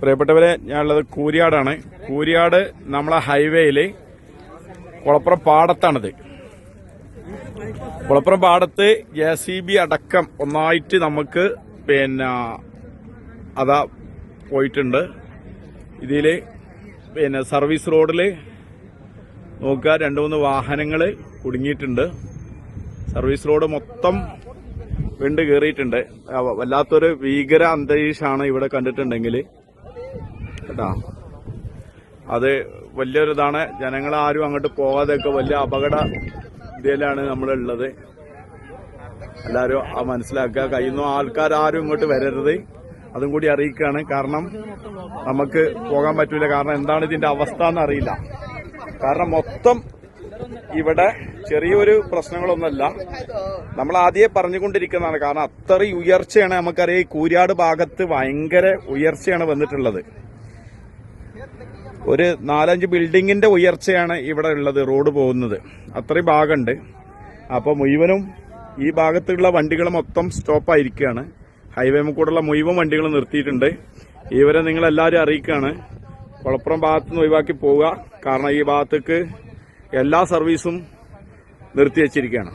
പ്രിയപ്പെട്ടവരെ, ഞാനുള്ളത് കൂരിയാടാണ്. കൂരിയാട് നമ്മളെ ഹൈവേയില് കുളപ്പുറം പാടത്താണിത്. കുളപ്പുറം പാടത്ത് JCB അടക്കം ഒന്നായിട്ട് നമുക്ക് അതാ പോയിട്ടുണ്ട്. ഇതില് സർവീസ് റോഡില് നോക്കുക, 2-3 വാഹനങ്ങള് കുടുങ്ങിയിട്ടുണ്ട്. സർവീസ് റോഡ് മൊത്തം വിണ്ട് കയറിയിട്ടുണ്ട്. വല്ലാത്തൊരു ഭീകര അന്തരീക്ഷമാണ് ഇവിടെ കണ്ടിട്ടുണ്ടെങ്കിൽ കേട്ടാ. അത് വലിയൊരിതാണ്. ജനങ്ങളാരും അങ്ങോട്ട് പോകാതെയൊക്കെ വലിയ അപകട ഇതിലാണ് നമ്മളുള്ളത്. എല്ലാവരും മനസ്സിലാക്കുക. കഴിയുന്ന ആൾക്കാരും ഇങ്ങോട്ട് വരരുത്, അതും കൂടി അറിയിക്കുകയാണ്. കാരണം നമുക്ക് പോകാൻ പറ്റൂല. കാരണം എന്താണ് ഇതിന്റെ അവസ്ഥ എന്നറിയില്ല. കാരണം മൊത്തം ഇവിടെ ചെറിയൊരു പ്രശ്നങ്ങളൊന്നുമല്ല, നമ്മൾ ആദ്യമേ പറഞ്ഞുകൊണ്ടിരിക്കുന്നതാണ്. കാരണം അത്രയും ഉയർച്ചയാണ്. നമുക്കറിയാം, ഈ കൂരിയാട് ഭാഗത്ത് ഭയങ്കര ഉയർച്ചയാണ് വന്നിട്ടുള്ളത്. ഒരു 4-5 ബിൽഡിങ്ങിന്റെ ഉയർച്ചയാണ് ഇവിടെ ഉള്ളത്. റോഡ് പോകുന്നത് അത്രയും ഭാഗമുണ്ട്. അപ്പൊ മുഴുവനും ഈ ഭാഗത്തുള്ള വണ്ടികൾ മൊത്തം സ്റ്റോപ്പായിരിക്കുകയാണ്. ഹൈവേ കൂടെയുള്ള മുഴുവൻ വണ്ടികൾ നിർത്തിയിട്ടുണ്ട്. ഇവരെ നിങ്ങളെല്ലാവരും അറിയിക്കുകയാണ്, കുളപ്പുറം ഭാഗത്തുനിന്ന് ഒഴിവാക്കി പോവുക. കാരണം ഈ ഭാഗത്തേക്ക് എല്ലാ സർവീസും നിർത്തിവെച്ചിരിക്കുകയാണ്.